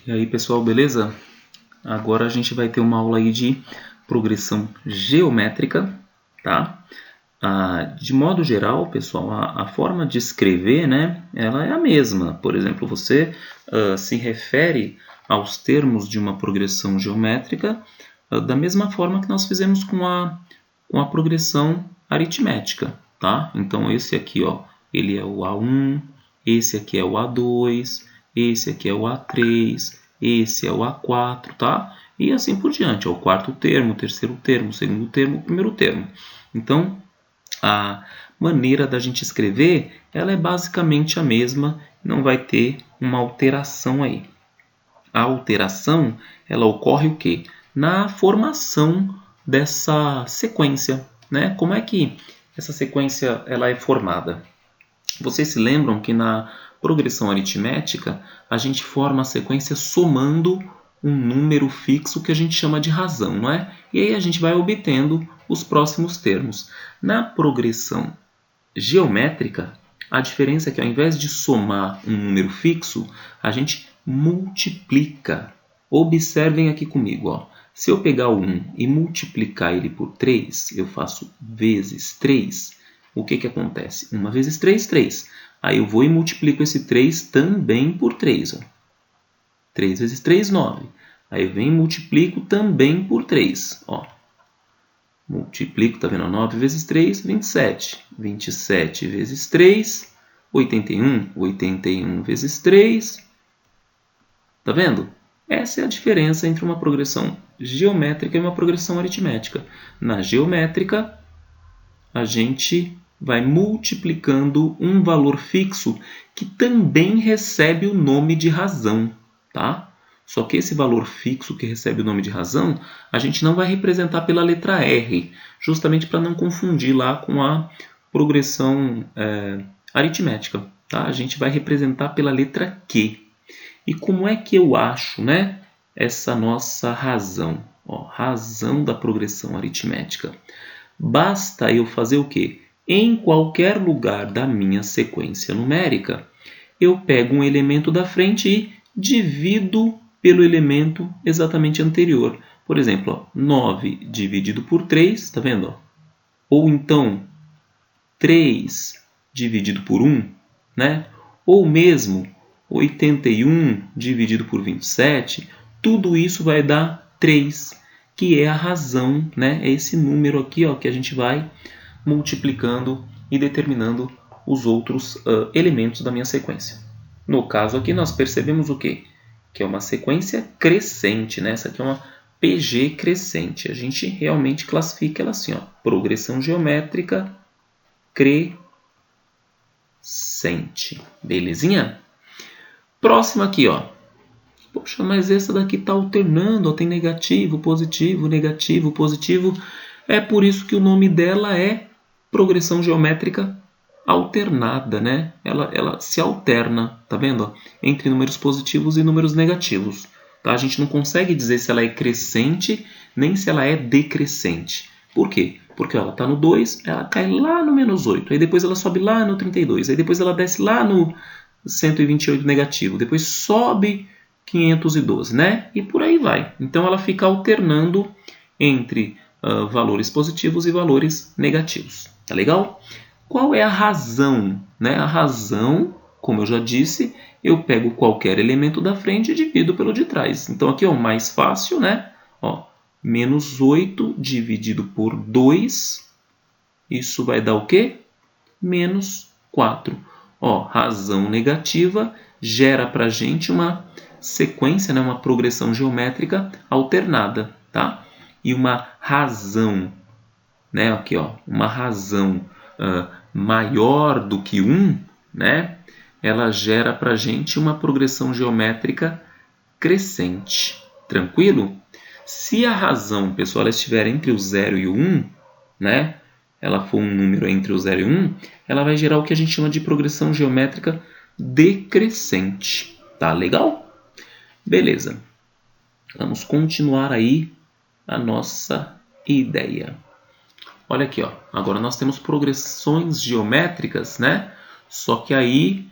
E aí, pessoal, beleza? Agora a gente vai ter uma aula aí de progressão geométrica, tá? De modo geral, pessoal, a forma de escrever, né, ela é a mesma. Por exemplo, você se refere aos termos de uma progressão geométrica da mesma forma que nós fizemos com a progressão aritmética, tá? Então, esse aqui, ó, ele é o A1, esse aqui é o A2, esse aqui é o A3, esse é o A4, tá? E assim por diante, ó, o quarto termo, o terceiro termo, o segundo termo, o primeiro termo. Então, a maneira da gente escrever, ela é basicamente a mesma, não vai ter uma alteração aí. A alteração, ela ocorre o quê? Na formação dessa sequência, né? Como é que essa sequência ela é formada? Vocês se lembram que na progressão aritmética a gente forma a sequência somando um número fixo que a gente chama de razão, não é? E aí a gente vai obtendo os próximos termos. Na progressão geométrica, a diferença é que ao invés de somar um número fixo, a gente multiplica. Observem aqui comigo, ó. Se eu pegar o 1 e multiplicar ele por 3, eu faço vezes 3. O que acontece? 1 vezes 3, 3. Aí eu vou e multiplico esse 3 também por 3. Ó. 3 vezes 3, 9. Aí eu venho e multiplico também por 3. Ó. Multiplico, tá vendo? 9 vezes 3, 27. 27 vezes 3, 81. 81 vezes 3. Tá vendo? Essa é a diferença entre uma progressão geométrica e uma progressão aritmética. Na geométrica, a gente vai multiplicando um valor fixo que também recebe o nome de razão, tá? Só que esse valor fixo que recebe o nome de razão, a gente não vai representar pela letra R, justamente para não confundir lá com a progressão aritmética, tá? A gente vai representar pela letra Q. E como é que eu acho, né, essa nossa razão? Ó, razão da progressão aritmética. Basta eu fazer o quê? Em qualquer lugar da minha sequência numérica, eu pego um elemento da frente e divido pelo elemento exatamente anterior. Por exemplo, ó, 9 dividido por 3, está vendo? Ó? Ou então 3 dividido por 1, né? Ou mesmo 81 dividido por 27, tudo isso vai dar 3, que é a razão, né? É esse número aqui, ó, que a gente vai multiplicando e determinando os outros elementos da minha sequência. No caso aqui, nós percebemos o quê? Que é uma sequência crescente, né? Essa aqui é uma PG crescente. A gente realmente classifica ela assim, ó, progressão geométrica crescente. Belezinha? Próxima aqui, ó. Poxa, mas essa daqui está alternando, ó, tem negativo, positivo, negativo, positivo. É por isso que o nome dela é progressão geométrica alternada, né? Ela se alterna, tá vendo? Ó? Entre números positivos e números negativos. Tá? A gente não consegue dizer se ela é crescente, nem se ela é decrescente. Por quê? Porque ela está no 2, ela cai lá no menos 8, aí depois ela sobe lá no 32, aí depois ela desce lá no 128 negativo, depois sobe 512, né? E por aí vai. Então ela fica alternando entre valores positivos e valores negativos. Tá legal? Qual é a razão? Né? A razão, como eu já disse, eu pego qualquer elemento da frente e divido pelo de trás. Então aqui é o mais fácil, né? Ó, menos 8 dividido por 2, isso vai dar o quê? Menos 4. Ó, razão negativa gera para a gente uma sequência, né, uma progressão geométrica alternada, tá? E uma razão, né, aqui, ó, uma razão maior do que 1, né, ela gera para a gente uma progressão geométrica crescente. Tranquilo? Se a razão, pessoal, ela estiver entre o 0 e o 1, né, ela for um número entre o 0 e 1, ela vai gerar o que a gente chama de progressão geométrica decrescente. Tá legal? Beleza. Vamos continuar aí a nossa ideia. Olha aqui, ó. Agora nós temos progressões geométricas, né? Só que aí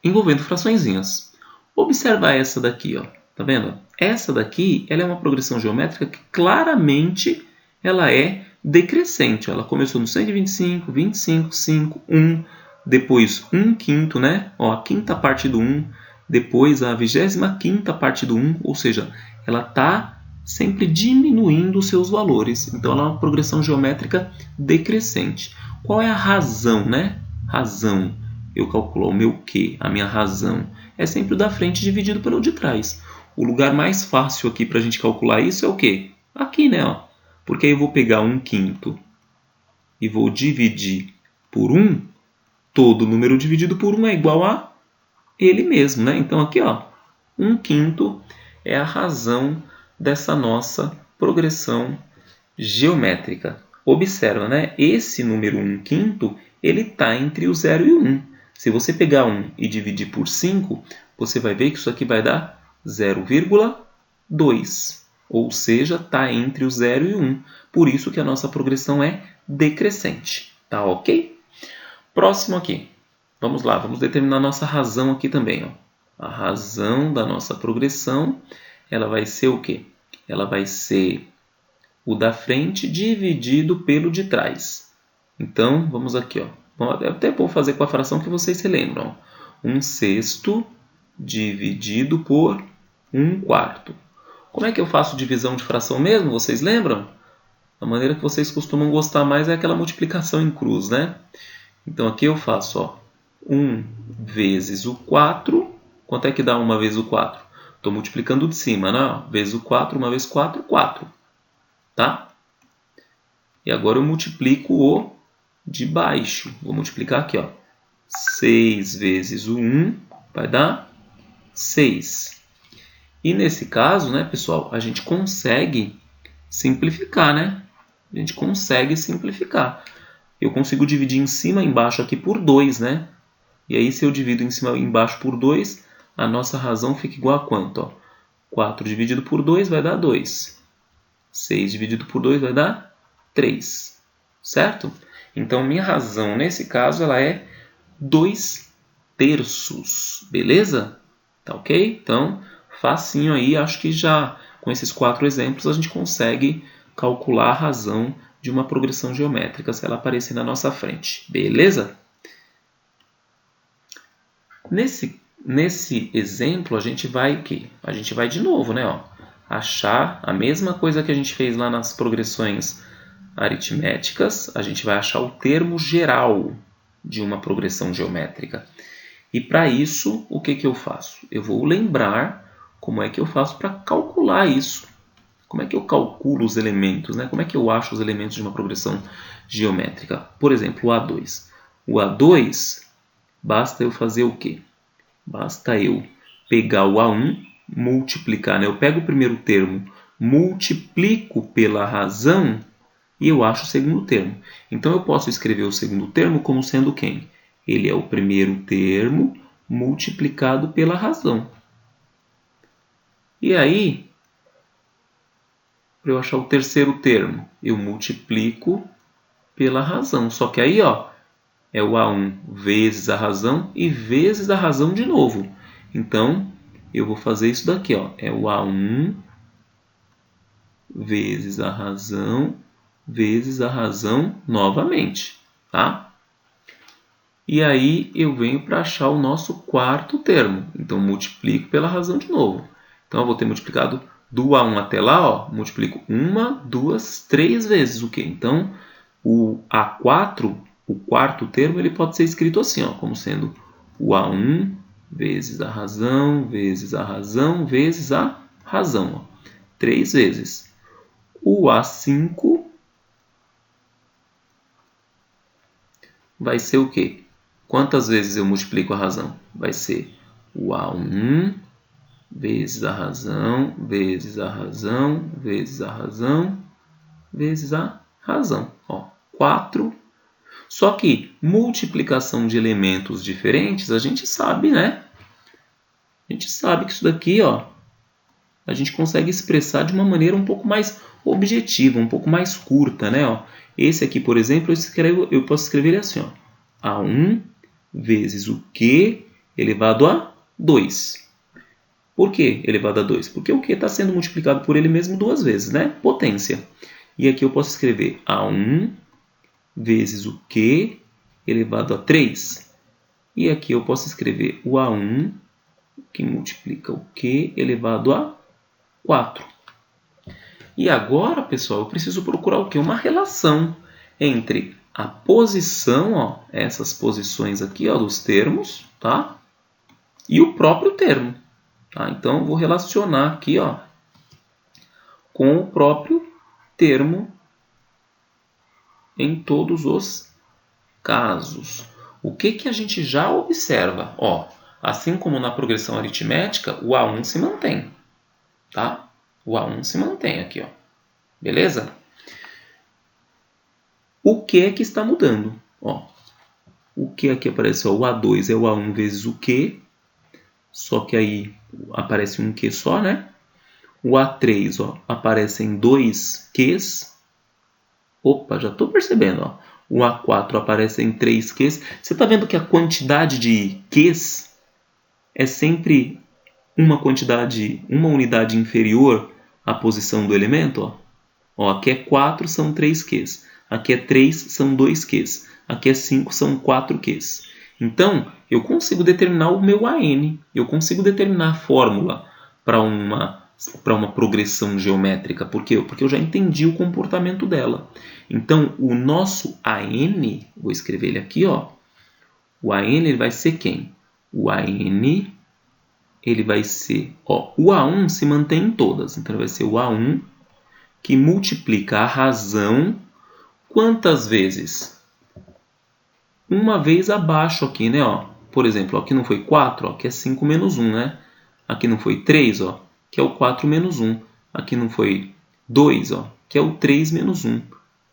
envolvendo fraçõezinhas. Observa essa daqui, ó. Tá vendo? Essa daqui, ela é uma progressão geométrica que claramente ela é decrescente. Ela começou no 125, 25, 5, 1, depois 1/5, né? Ó, a quinta parte do 1, depois a 25ª parte do 1, ou seja, ela está sempre diminuindo os seus valores. Então, ela é uma progressão geométrica decrescente. Qual é a razão, né? Razão. Eu calculo o meu Q, a minha razão. É sempre o da frente dividido pelo de trás. O lugar mais fácil aqui para a gente calcular isso é o quê? Aqui, né? Ó. Porque aí eu vou pegar 1/5 e vou dividir por 1. Todo número dividido por 1 é igual a ele mesmo, né? Então aqui, ó, 1/5 é a razão dessa nossa progressão geométrica. Observa, né? Esse número 1/5, ele está entre o 0 e o 1. Se você pegar 1 e dividir por 5, você vai ver que isso aqui vai dar 0,2. Ou seja, está entre o 0 e o 1. Por isso que a nossa progressão é decrescente. Tá ok? Próximo aqui. Vamos lá, vamos determinar a nossa razão aqui também. Ó. A razão da nossa progressão, ela vai ser o quê? Ela vai ser o da frente dividido pelo de trás. Então, vamos aqui. Ó. É até bom fazer com a fração que vocês se lembram. 1/6 dividido por 1/4. Como é que eu faço divisão de fração mesmo? Vocês lembram? A maneira que vocês costumam gostar mais é aquela multiplicação em cruz, né? Então, aqui eu faço, ó, 1 vezes o 4. Quanto é que dá 1 vezes o 4? Estou multiplicando de cima, né? Vezes o 4, 1 vezes 4, 4. Tá? E agora eu multiplico o de baixo. Vou multiplicar aqui, ó. 6 vezes o 1 vai dar 6. E nesse caso, né, pessoal, a gente consegue simplificar, né? A gente consegue simplificar. Eu consigo dividir em cima e embaixo aqui por 2, né? E aí, se eu divido em cima e embaixo por 2, a nossa razão fica igual a quanto? Ó? 4 dividido por 2 vai dar 2. 6 dividido por 2 vai dar 3. Certo? Então, minha razão, nesse caso, ela é 2/3. Beleza? Tá ok? Então, facinho aí. Acho que já com esses 4 exemplos a gente consegue calcular a razão de uma progressão geométrica se ela aparecer na nossa frente. Beleza? Nesse exemplo, a gente vai o quê? A gente vai de novo, né? Ó, achar a mesma coisa que a gente fez lá nas progressões aritméticas. A gente vai achar o termo geral de uma progressão geométrica. E para isso, o que eu faço? Eu vou lembrar como é que eu faço para calcular isso. Como é que eu calculo os elementos, né? Como é que eu acho os elementos de uma progressão geométrica? Por exemplo, o A2. O A2, basta eu fazer o quê? Basta eu pegar o A1, multiplicar, né? Eu pego o primeiro termo, multiplico pela razão e eu acho o segundo termo. Então, eu posso escrever o segundo termo como sendo quem? Ele é o primeiro termo multiplicado pela razão. E aí, para eu achar o terceiro termo, eu multiplico pela razão. Só que aí, ó, é o A1 vezes a razão e vezes a razão de novo. Então, eu vou fazer isso daqui, ó. É o A1 vezes a razão novamente, tá? E aí, eu venho para achar o nosso quarto termo. Então, multiplico pela razão de novo. Então, eu vou ter multiplicado do A1 até lá, ó, multiplico 1, 2, 3 vezes o quê? Então, o A4, o quarto termo, ele pode ser escrito assim, ó, como sendo o A1 vezes a razão, vezes a razão, vezes a razão. Ó, 3 vezes. O A5 vai ser o quê? Quantas vezes eu multiplico a razão? Vai ser o A1 vezes a razão, vezes a razão, vezes a razão, vezes a razão. Ó, 4. Só que multiplicação de elementos diferentes, a gente sabe, né? A gente sabe que isso daqui, ó, a gente consegue expressar de uma maneira um pouco mais objetiva, um pouco mais curta, né? Ó, esse aqui, por exemplo, eu posso escrever ele assim, ó, A1 vezes o Q elevado a 2. Por que elevado a 2? Porque o Q está sendo multiplicado por ele mesmo duas vezes, né? Potência. E aqui eu posso escrever A1 vezes o Q elevado a 3. E aqui eu posso escrever o A1 que multiplica o Q elevado a 4. E agora, pessoal, eu preciso procurar o quê? Uma relação entre a posição, ó, essas posições aqui, ó, dos termos, tá? E o próprio termo. Tá? Então, eu vou relacionar aqui, ó, com o próprio termo em todos os casos. O que a gente já observa? Ó, assim como na progressão aritmética, o A1 se mantém. Tá? O A1 se mantém aqui, ó. Beleza? O que é que está mudando? Ó, o que aqui aparece? Ó, o A2 é o A1 vezes o Q, só que aí aparece um Q só, né? O A3, ó, aparecem dois Qs. Opa, já estou percebendo, ó. O A4 aparecem 3 Qs. Você está vendo que a quantidade de Qs é sempre uma unidade inferior à posição do elemento, ó. Ó, aqui é 4, são 3 Qs. Aqui é 3, são 2 Qs. Aqui é 5, são 4 Qs. Então, eu consigo determinar o meu AN. Eu consigo determinar a fórmula para uma progressão geométrica. Por quê? Porque eu já entendi o comportamento dela. Então, o nosso AN, vou escrever ele aqui, ó. O AN ele vai ser quem? O AN ele vai ser... Ó, o A1 se mantém em todas. Então, ele vai ser o A1 que multiplica a razão quantas vezes? Uma vez abaixo aqui, né? Ó. Por exemplo, aqui não foi 4, ó, que é 5 menos 1, né? Aqui não foi 3, ó, que é o 4 menos 1. Aqui não foi 2, ó, que é o 3 menos 1.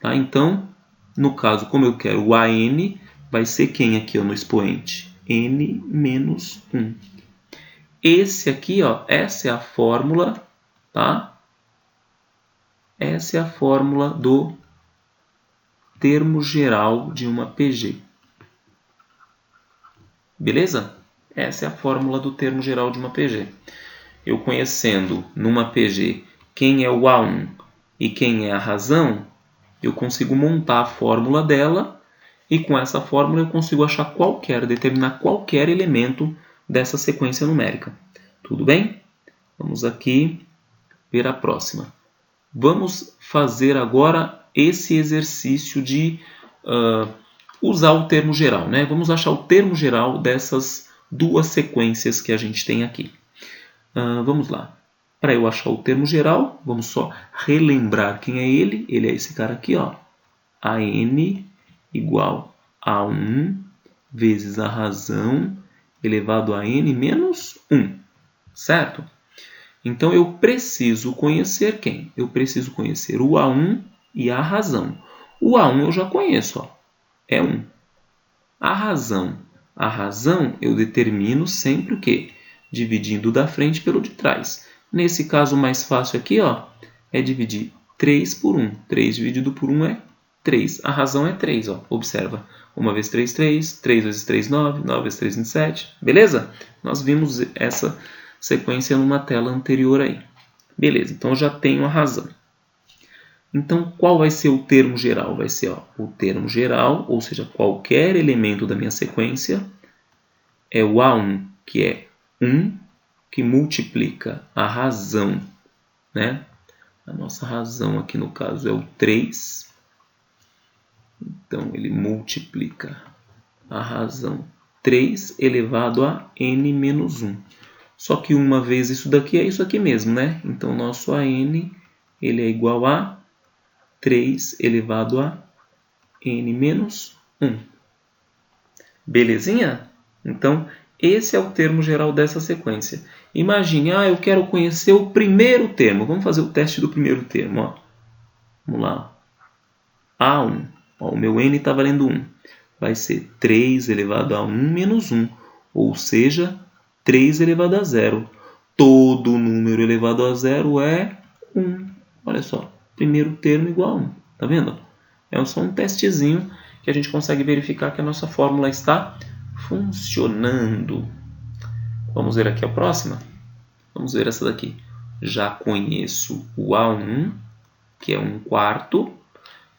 Tá? Então, no caso, como eu quero o AN, vai ser quem aqui ó, no expoente? N menos 1. Esse aqui, ó, essa é a fórmula, tá? Essa é a fórmula do termo geral de uma PG. Beleza? Essa é a fórmula do termo geral de uma PG. Eu conhecendo numa PG quem é o A1 e quem é a razão, eu consigo montar a fórmula dela e com essa fórmula eu consigo determinar qualquer elemento dessa sequência numérica. Tudo bem? Vamos aqui ver a próxima. Vamos fazer agora esse exercício de usar o termo geral, né? Vamos achar o termo geral dessas duas sequências que a gente tem aqui. Vamos lá. Para eu achar o termo geral, vamos só relembrar quem é ele. Ele é esse cara aqui, ó. AN igual a 1 vezes a razão elevado a n menos 1. Certo? Então, eu preciso conhecer quem? Eu preciso conhecer o A1 e a razão. O A1 eu já conheço, ó, é 1. A razão eu determino sempre o quê? Dividindo da frente pelo de trás. Nesse caso mais fácil aqui, ó, é dividir 3 por 1. 3 dividido por 1 é 3. A razão é 3, ó. Observa. 1 vezes 3, 3. 3 vezes 3, 9. 9 vezes 3, 27. Beleza? Nós vimos essa sequência numa tela anterior aí. Beleza, então eu já tenho a razão. Então, qual vai ser o termo geral? Vai ser ó, o termo geral, ou seja, qualquer elemento da minha sequência, é o A1, que é 1, que multiplica a razão, né? A nossa razão aqui no caso é o 3. Então, ele multiplica a razão 3 elevado a n menos 1. Só que uma vez isso daqui é isso aqui mesmo, né? Então, o nosso AN ele é igual a 3 elevado a n menos 1. Belezinha? Então, esse é o termo geral dessa sequência. Imagine, eu quero conhecer o primeiro termo. Vamos fazer o teste do primeiro termo. Ó. Vamos lá. A1. Ó, o meu n está valendo 1. Vai ser 3 elevado a 1 menos 1. Ou seja, 3 elevado a 0. Todo número elevado a 0 é 1. Olha só. Primeiro termo igual a 1. Tá vendo? É só um testezinho que a gente consegue verificar que a nossa fórmula está funcionando. Vamos ver aqui a próxima. Vamos ver essa daqui. Já conheço o A1, que é 1/4.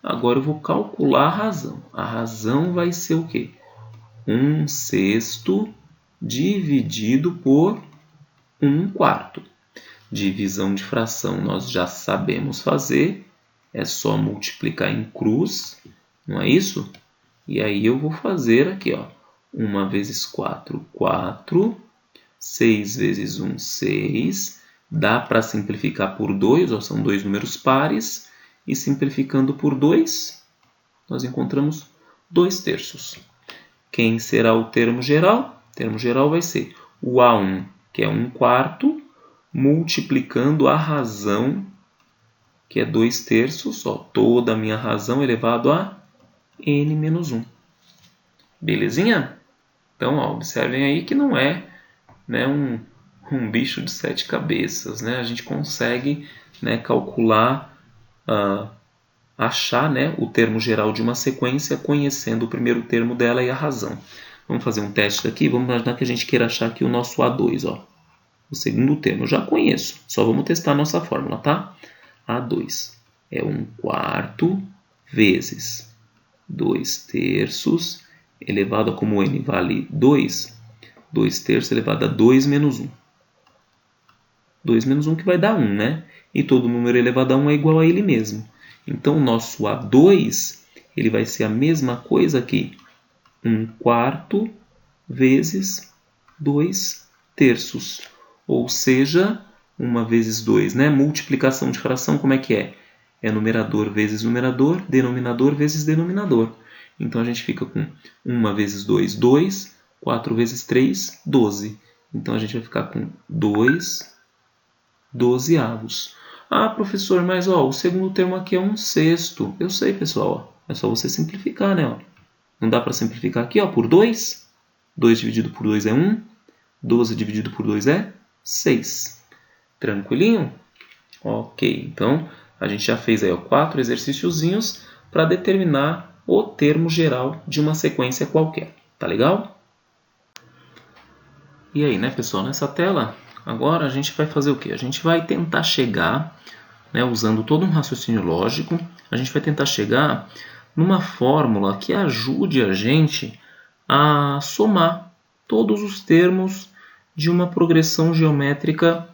Agora eu vou calcular a razão. A razão vai ser o quê? 1/6 dividido por 1/4. Divisão de fração nós já sabemos fazer. É só multiplicar em cruz, não é isso? E aí eu vou fazer aqui, ó. 1 vezes 4, 4. 6 vezes 1, 6. Dá para simplificar por 2, ó, são dois números pares. E simplificando por 2, nós encontramos 2/3. Quem será o termo geral? O termo geral vai ser o A1, que é 1/4, multiplicando a razão, que é 2/3. Ó, toda a minha razão elevado a n menos 1. Belezinha? Então, ó, observem aí que não é, né, um bicho de 7 cabeças. Né? A gente consegue, né, calcular, achar, né, o termo geral de uma sequência conhecendo o primeiro termo dela e a razão. Vamos fazer um teste aqui. Vamos imaginar que a gente queira achar aqui o nosso A2. Ó. O segundo termo eu já conheço. Só vamos testar a nossa fórmula, tá? A2 é 1/4 vezes 2/3 elevado a, como n vale 2, 2/3 elevado a 2 menos 1. 2 menos 1 que vai dar 1, né? E todo número elevado a 1 é igual a ele mesmo. Então, o nosso A2 ele vai ser a mesma coisa que 1/4 vezes 2/3. Ou seja, 1 vezes 2, né? Multiplicação de fração, como é que é? É numerador vezes numerador, denominador vezes denominador. Então, a gente fica com 1 vezes 2, 2. 4 vezes 3, 12. Então, a gente vai ficar com 2 dozeavos. Ah, professor, mas ó, o segundo termo aqui é 1/6. Eu sei, pessoal. Ó, é só você simplificar, né? Ó. Não dá para simplificar aqui, ó, por 2? 2 dividido por 2 é 1. 12 dividido por 2 é 6. Tranquilinho? Ok, então a gente já fez aí, ó, 4 exercíciozinhos para determinar o termo geral de uma sequência qualquer. Tá legal? E aí, né, pessoal? Nessa tela, agora a gente vai fazer o quê? A gente vai tentar chegar, né, usando todo um raciocínio lógico, a gente vai tentar chegar numa fórmula que ajude a gente a somar todos os termos de uma progressão geométrica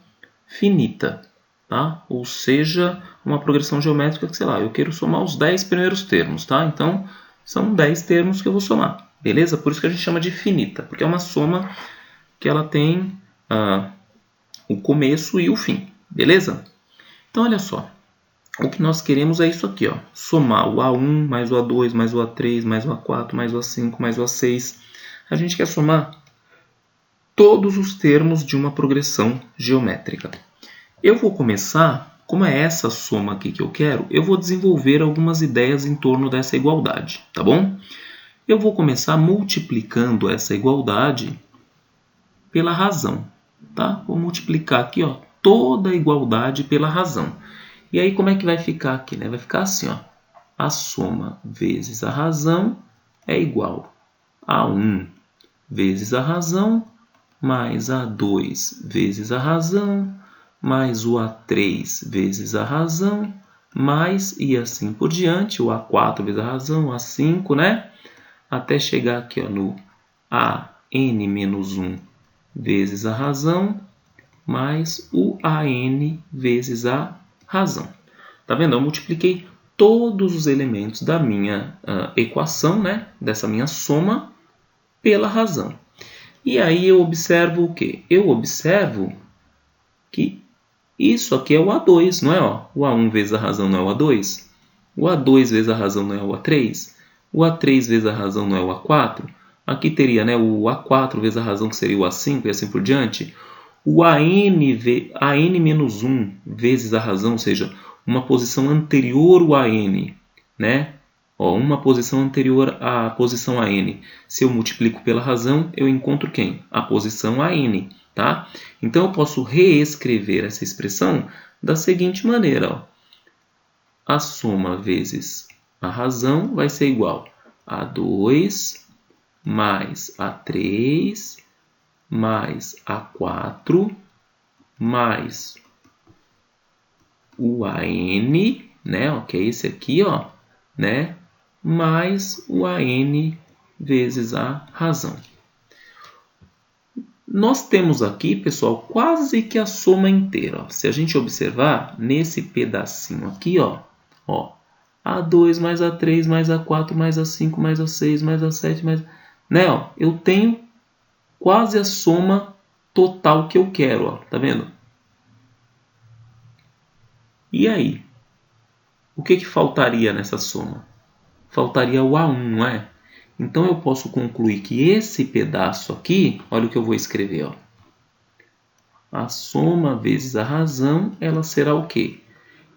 finita, tá? Ou seja, uma progressão geométrica que, sei lá, eu quero somar os 10 primeiros termos, tá? Então, são 10 termos que eu vou somar, beleza? Por isso que a gente chama de finita, porque é uma soma que ela tem o começo e o fim, beleza? Então, olha só, o que nós queremos é isso aqui, ó, somar o A1 mais o A2 mais o A3 mais o A4 mais o A5 mais o A6. A gente quer somar todos os termos de uma progressão geométrica. Eu vou começar, como é essa soma aqui que eu quero, eu vou desenvolver algumas ideias em torno dessa igualdade, tá bom? Eu vou começar multiplicando essa igualdade pela razão, tá? Vou multiplicar aqui, ó, toda a igualdade pela razão. E aí como é que vai ficar aqui, né? Vai ficar assim, ó. A soma vezes a razão é igual a 1 vezes a razão mais A2 vezes a razão mais o A3 vezes a razão mais, e assim por diante, o A4 vezes a razão, o A5, né? Até chegar aqui, ó, no AN menos 1 vezes a razão mais o AN vezes a razão. Tá vendo? Eu multipliquei todos os elementos da minha equação, né? Dessa minha soma, pela razão. E aí eu observo o quê? Eu observo que isso aqui é o A2, não é? Ó, o A1 vezes a razão não é o A2. O A2 vezes a razão não é o A3. O A3 vezes a razão não é o A4. Aqui teria, né, o A4 vezes a razão, que seria o A5 e assim por diante. O AN menos 1 vezes a razão, ou seja, uma posição anterior ao AN, né? Ó, uma posição anterior à posição AN. Se eu multiplico pela razão, eu encontro quem? A posição AN, tá? Então, eu posso reescrever essa expressão da seguinte maneira, ó. A soma vezes a razão vai ser igual a 2 mais A3 mais A4 mais o AN, né, ó, que é esse aqui, ó, né, mais o AN vezes a razão. Nós temos aqui, pessoal, quase que a soma inteira. Ó. Se a gente observar, nesse pedacinho aqui, ó, A2 mais A3 mais A4 mais A5 mais A6 mais A7 mais... Né, ó, eu tenho quase a soma total que eu quero, ó, tá vendo? E aí? O que faltaria nessa soma? Faltaria o A1, não é? Então eu posso concluir que esse pedaço aqui, olha o que eu vou escrever, ó. A soma vezes a razão, ela será o quê?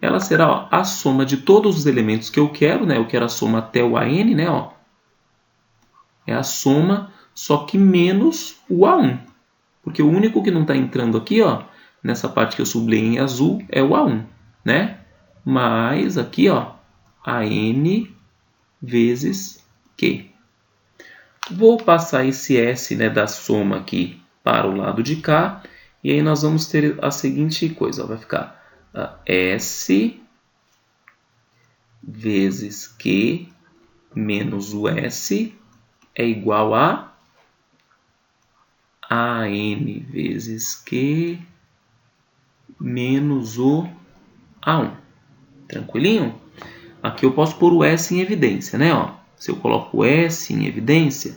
Ela será, ó, a soma de todos os elementos que eu quero, né? Eu quero a soma até o AN, né? Ó. É a soma, só que menos o A1. Porque o único que não está entrando aqui, ó, nessa parte que eu sublinhei em azul, é o A1, né? Mais aqui, ó, AN vezes Q. Vou passar esse S, né, da soma aqui para o lado de cá. E aí nós vamos ter a seguinte coisa. Ó, vai ficar S vezes Q menos o S é igual a AN vezes Q menos o A1. Tranquilinho? Aqui eu posso pôr o S em evidência, né? Ó, se eu coloco o S em evidência,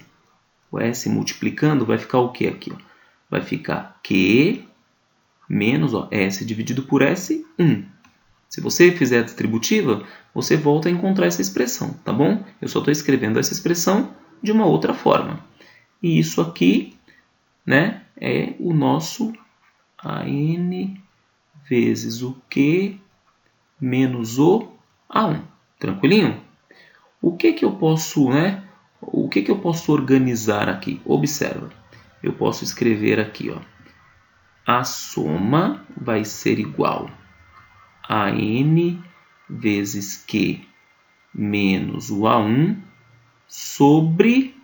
o S multiplicando, vai ficar o que aqui? Ó? Vai ficar Q menos, ó, S dividido por S, 1. Se você fizer a distributiva, você volta a encontrar essa expressão, tá bom? Eu só estou escrevendo essa expressão de uma outra forma. E isso aqui, né, é o nosso AN vezes o Q menos o A1. Tranquilinho? O que eu posso, né? O que eu posso organizar aqui? Observa. Eu posso escrever aqui, ó. A soma vai ser igual a N vezes Q menos o A1 sobre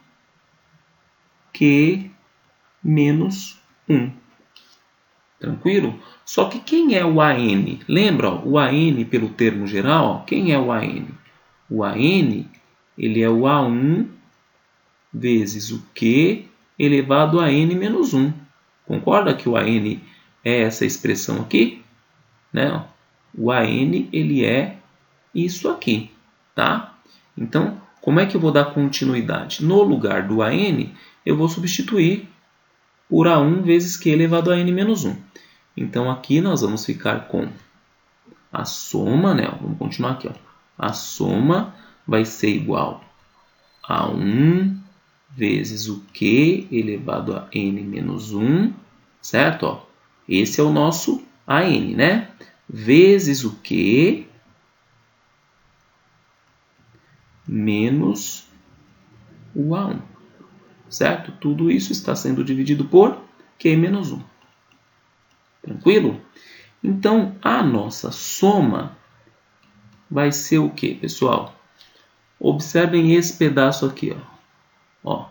Q menos 1. Tranquilo? Só que quem é o AN? Lembra, ó, o AN pelo termo geral? Ó, quem é o AN? O AN, ele é o A1 vezes o Q elevado a N menos 1. Concorda que o AN é essa expressão aqui? Né? O AN, ele é isso aqui, tá? Então, como é que eu vou dar continuidade? No lugar do AN, eu vou substituir por A1 vezes Q elevado a N menos 1. Então, aqui nós vamos ficar com a soma, né? Vamos continuar aqui, ó. A soma vai ser igual a 1 vezes o Q elevado a N menos 1, certo? Ó, esse é o nosso AN, né? Vezes o Q menos o A1, certo? Tudo isso está sendo dividido por Q menos 1. Tranquilo? Então, a nossa soma vai ser o que, pessoal? Observem esse pedaço aqui, ó.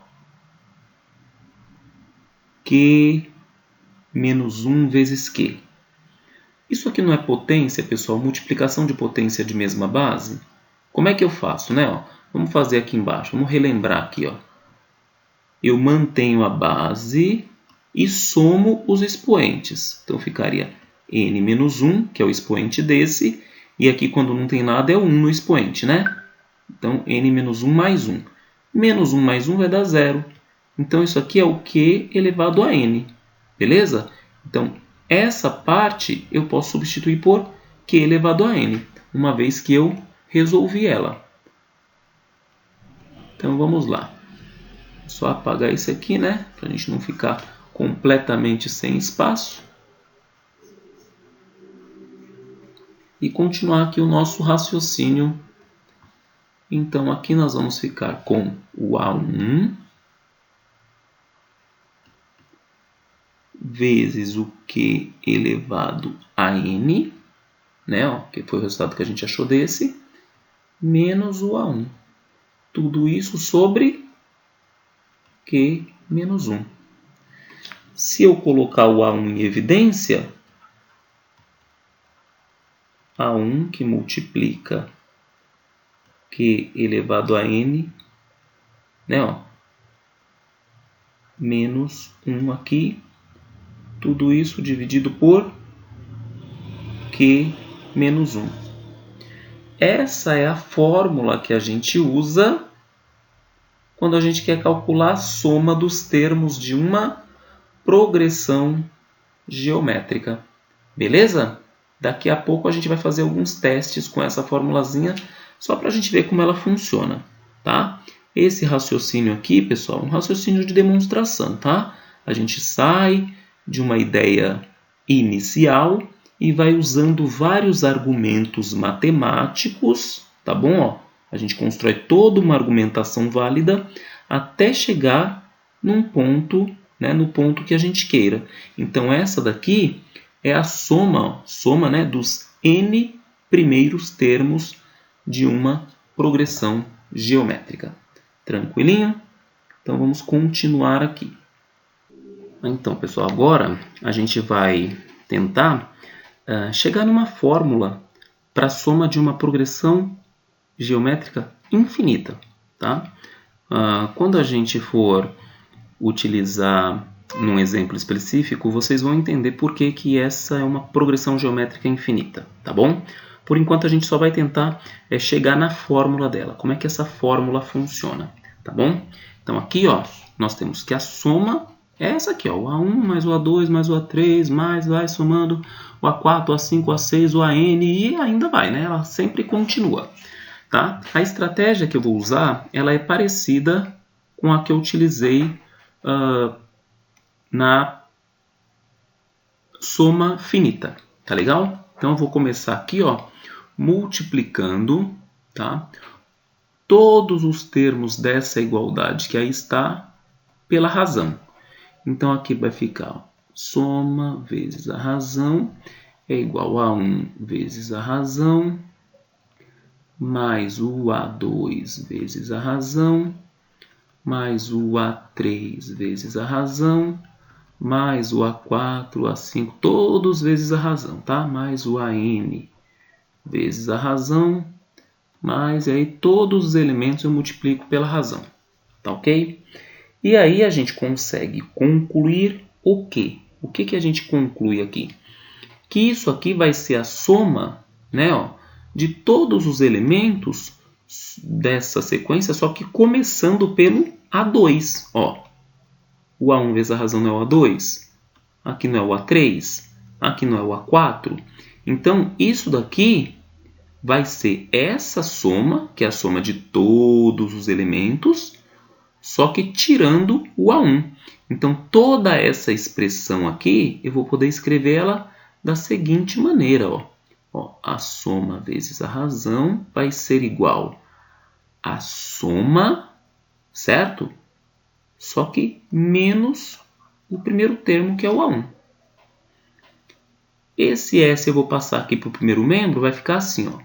Q menos 1 vezes Q. Isso aqui não é potência, pessoal? Multiplicação de potência de mesma base? Como é que eu faço, né? Ó, vamos fazer aqui embaixo. Vamos relembrar aqui, ó. Eu mantenho a base e somo os expoentes. Então, ficaria n menos 1, que é o expoente desse. E aqui, quando não tem nada, é o 1 no expoente, né? Então, n menos 1 mais 1. Menos 1 mais 1 vai dar 0. Então, isso aqui é o Q elevado a n. Beleza? Então, essa parte eu posso substituir por Q elevado a n, uma vez que eu resolvi ela. Então, vamos lá. Só apagar isso aqui, né? Para a gente não ficar completamente sem espaço. E continuar aqui o nosso raciocínio. Então, aqui nós vamos ficar com o A1 vezes o Q elevado a n, né? Ó, que foi o resultado que a gente achou desse, menos o A1. Tudo isso sobre Q menos 1. Se eu colocar o A1 em evidência, A1 que multiplica Q elevado a N, né, ó, menos 1 aqui, tudo isso dividido por Q menos 1. Essa é a fórmula que a gente usa quando a gente quer calcular a soma dos termos de uma progressão geométrica. Beleza? Daqui a pouco a gente vai fazer alguns testes com essa formulazinha, só para a gente ver como ela funciona, tá? Esse raciocínio aqui, pessoal, é um raciocínio de demonstração, tá? A gente sai de uma ideia inicial e vai usando vários argumentos matemáticos, tá bom? Ó, a gente constrói toda uma argumentação válida até chegar num ponto, né, no ponto que a gente queira. Então, essa daqui é a soma, né, dos n primeiros termos de uma progressão geométrica. Tranquilinho? Então, vamos continuar aqui. Então, pessoal, agora a gente vai tentar chegar numa fórmula para a soma de uma progressão geométrica infinita, tá? Quando a gente for utilizar num exemplo específico, vocês vão entender por que essa é uma progressão geométrica infinita, tá bom? Por enquanto a gente só vai tentar chegar na fórmula dela, como é que essa fórmula funciona, tá bom? Então aqui, ó, nós temos que a soma é essa aqui, ó, o A1 mais o A2 mais o A3, mais vai somando o A4, o A5, o A6, o AN e ainda vai, né? Ela sempre continua. Tá? A estratégia que eu vou usar ela é parecida com a que eu utilizei na soma finita. Tá legal? Então eu vou começar aqui, ó, multiplicando, tá? Todos os termos dessa igualdade que aí está pela razão. Então aqui vai ficar, ó, soma vezes a razão é igual a 1 vezes a razão mais o A2 vezes a razão, mais o A3 vezes a razão, mais o A4, o A5, todos vezes a razão, tá? Mais o AN vezes a razão, mais aí todos os elementos eu multiplico pela razão, tá ok? E aí a gente consegue concluir o quê? O que a gente conclui aqui? Que isso aqui vai ser a soma, né, ó, de todos os elementos dessa sequência, só que começando pelo A2. Ó. O A1 vezes a razão não é o A2, aqui não é o A3, aqui não é o A4. Então, isso daqui vai ser essa soma, que é a soma de todos os elementos, só que tirando o A1. Então, toda essa expressão aqui, eu vou poder escrever ela da seguinte maneira, ó. A soma vezes a razão vai ser igual a soma, certo? Só que menos o primeiro termo, que é o A1. Esse S eu vou passar aqui para o primeiro membro, vai ficar assim, ó.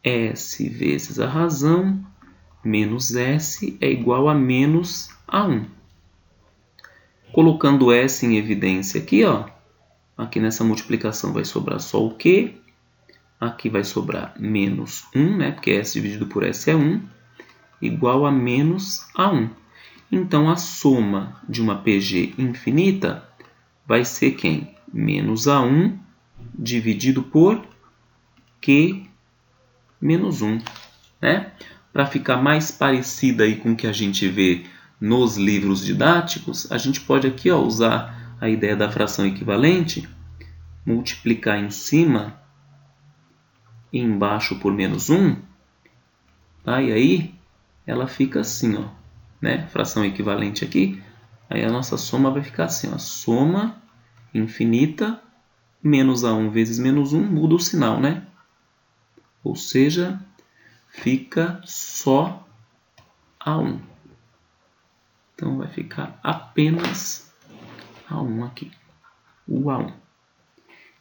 S vezes a razão menos S é igual a menos A1. Colocando S em evidência aqui, ó. Aqui nessa multiplicação vai sobrar só o Q. Aqui vai sobrar menos 1, né? Porque S dividido por S é 1, igual a menos A1. Então, a soma de uma PG infinita vai ser quem? Menos A1 dividido por Q menos 1. Né? Para ficar mais parecida aí com o que a gente vê nos livros didáticos, a gente pode aqui, ó, usar a ideia da fração equivalente, multiplicar em cima e embaixo por menos 1, tá? E aí ela fica assim, ó, né? Fração equivalente aqui, aí a nossa soma vai ficar assim, ó, soma infinita menos A1 vezes menos 1, muda o sinal, né? Ou seja, fica só A1. Então vai ficar apenas A1 aqui, o A1.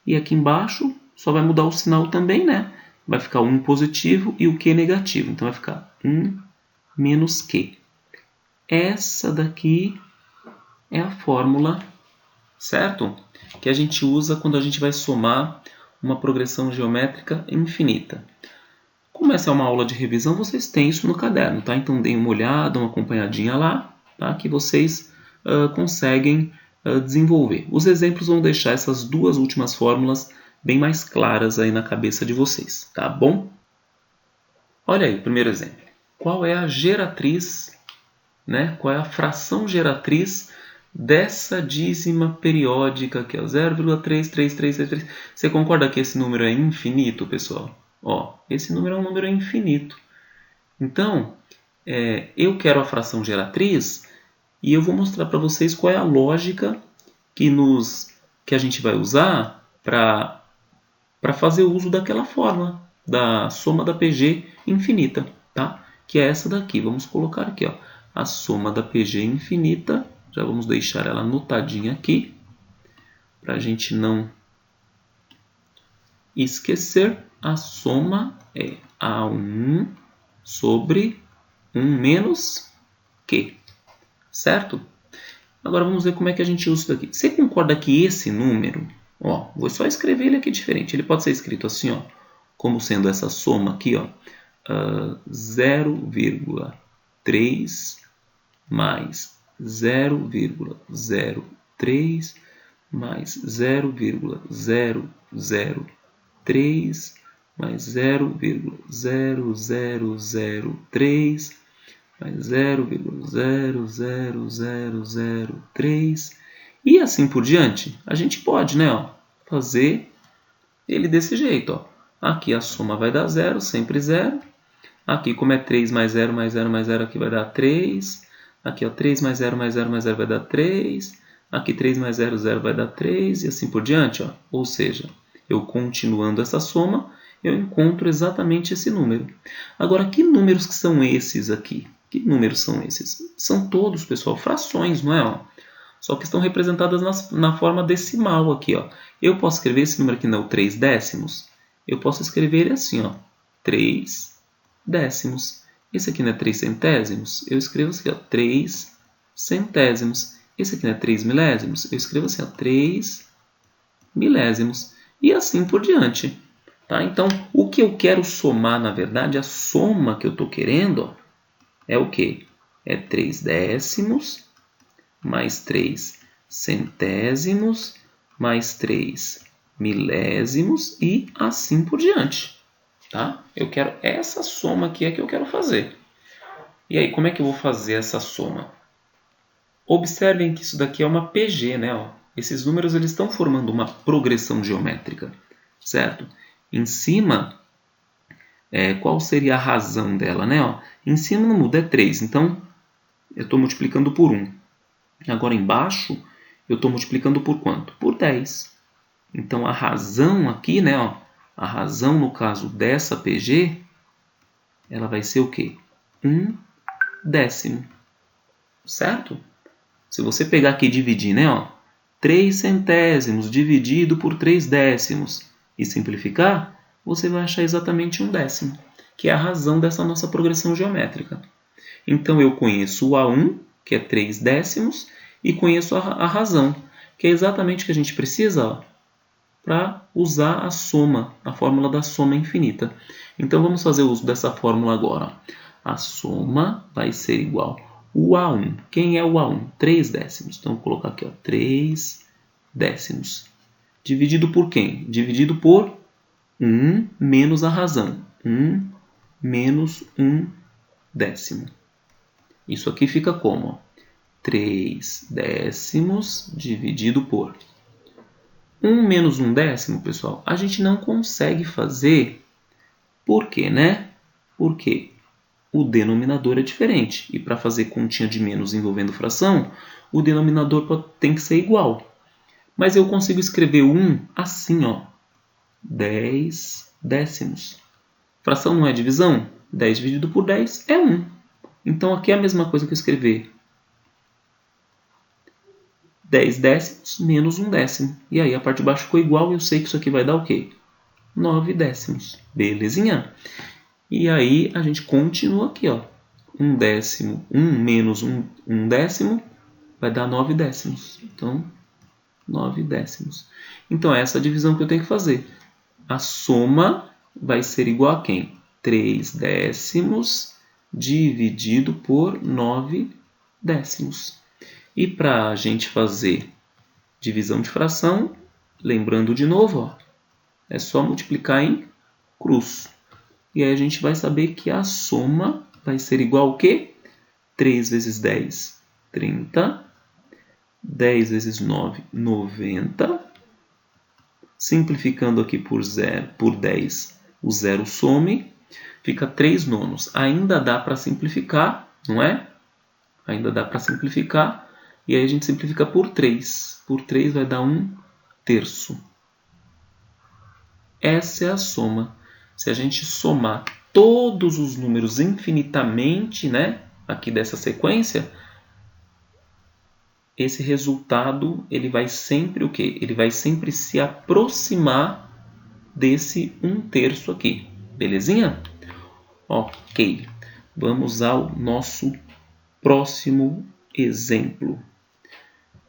E aqui embaixo só vai mudar o sinal também, né? Vai ficar 1 positivo e o Q negativo. Então vai ficar 1 menos Q. Essa daqui é a fórmula, certo? Que a gente usa quando a gente vai somar uma progressão geométrica infinita. Como essa é uma aula de revisão, vocês têm isso no caderno, tá? Então deem uma olhada, uma acompanhadinha lá, tá? Que vocês conseguem desenvolver. Os exemplos vão deixar essas duas últimas fórmulas bem mais claras aí na cabeça de vocês, tá bom? Olha aí o primeiro exemplo. Qual é a geratriz, né? Qual é a fração geratriz dessa dízima periódica que é o 0,33333? Você concorda que esse número é infinito, pessoal? Ó, esse número é um número infinito. Então, eu quero a fração geratriz e eu vou mostrar para vocês qual é a lógica que a gente vai usar para fazer uso daquela fórmula, da soma da PG infinita, tá? Que é essa daqui. Vamos colocar aqui, ó, a soma da PG infinita. Já vamos deixar ela anotadinha aqui, para a gente não esquecer. A soma é A1 sobre 1 menos Q, certo? Agora vamos ver como é que a gente usa isso daqui. Você concorda que esse número, ó, vou só escrever ele aqui diferente. Ele pode ser escrito assim, ó, como sendo essa soma aqui, ó, 0,3 mais 0,03 mais 0,003 mais 0,0003 mais 0,00003 e assim por diante. A gente pode, né, ó, fazer ele desse jeito. Ó. Aqui a soma vai dar 0, sempre 0. Aqui, como é 3 mais 0 mais 0 mais 0, aqui vai dar 3. Aqui, ó, 3 mais 0 mais 0 mais 0 vai dar 3. Aqui, 3 mais 0, 0 vai dar 3 e assim por diante. Ó. Ou seja, eu continuando essa soma, eu encontro exatamente esse número. Agora, que números que são esses aqui? Que números são esses? São todos, pessoal, frações, não é? Ó? Só que estão representadas na forma decimal aqui. Ó. Eu posso escrever esse número aqui, não, 3 décimos. Eu posso escrever ele assim, ó, 3 décimos. Esse aqui não é 3 centésimos? Eu escrevo assim, ó, 3 centésimos. Esse aqui não é 3 milésimos? Eu escrevo assim, ó, 3 milésimos. E assim por diante. Tá? Então, o que eu quero somar, na verdade, a soma que eu estou querendo, ó, é o quê? É 3 décimos, mais 3 centésimos, mais 3 milésimos e assim por diante. Tá? Eu quero essa soma aqui é que eu quero fazer. E aí, como é que eu vou fazer essa soma? Observem que isso daqui é uma PG, né? Ó, esses números eles estão formando uma progressão geométrica, certo? Em cima, qual seria a razão dela, né? Ó, em cima não muda, é 3, então eu estou multiplicando por 1. Agora embaixo, eu estou multiplicando por quanto? Por 10. Então a razão aqui, né? Ó, a razão no caso dessa PG, ela vai ser o quê? 1 décimo, certo? Se você pegar aqui e dividir, né? Ó, 3 centésimos dividido por 3 décimos e simplificar, você vai achar exatamente 1 décimo, que é a razão dessa nossa progressão geométrica. Então eu conheço o A1, que é 3 décimos, e conheço a razão, que é exatamente o que a gente precisa para usar a soma, a fórmula da soma infinita. Então vamos fazer uso dessa fórmula agora. A soma vai ser igual o A1. Quem é o A1? 3 décimos. Então vou colocar aqui, ó, 3 décimos. Dividido por quem? Dividido por 1 menos a razão. 1 menos 1 décimo. Isso aqui fica como? 3 décimos dividido por 1 menos 1 décimo, pessoal, a gente não consegue fazer. Por quê, né? Porque o denominador é diferente. E para fazer continha de menos envolvendo fração, o denominador tem que ser igual. Mas eu consigo escrever 1 assim, ó, 10 décimos. Fração não é divisão? 10 dividido por 10 é 1. Então aqui é a mesma coisa que eu escrever 10 décimos menos 1 décimo. E aí a parte de baixo ficou igual e eu sei que isso aqui vai dar o quê? 9 décimos. Belezinha? E aí a gente continua aqui, ó. 1 décimo, 1 menos 1 décimo vai dar 9 décimos. Então, 9 décimos. Então, é essa a divisão que eu tenho que fazer. a soma vai ser igual a quem? 3 décimos dividido por 9 décimos. E para a gente fazer divisão de fração, lembrando de novo, ó, é só multiplicar em cruz. E aí a gente vai saber que a soma vai ser igual ao quê? 3 vezes 10, 30. 10 vezes 9, 90. Simplificando aqui por 10, o zero some. Fica 3 nonos. Ainda dá para simplificar, não é? Ainda dá para simplificar. E aí a gente simplifica por 3. Por 3 vai dar 1 terço. Essa é a soma. Se a gente somar todos os números infinitamente, né, aqui dessa sequência, esse resultado ele vai sempre o quê? Ele vai sempre se aproximar desse 1 terço aqui. Belezinha? Ok. Vamos ao nosso próximo exemplo.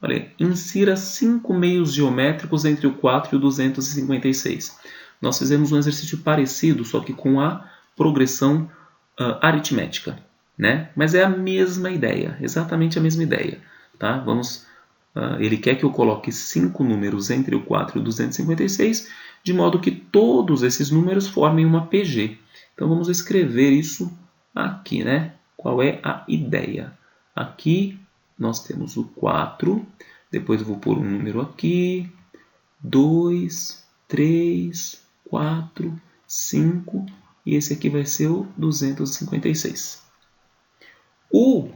Olha, insira 5 meios geométricos entre o 4 e o 256. Nós fizemos um exercício parecido, só que com a progressão aritmética, né? Mas é a mesma ideia, exatamente a mesma ideia. Tá? Ele quer que eu coloque 5 números entre o 4 e o 256, de modo que todos esses números formem uma PG. Então vamos escrever isso aqui, né? Qual é a ideia? Aqui nós temos o 4, depois eu vou pôr um número aqui, 2, 3, 4, 5, e esse aqui vai ser o 256. O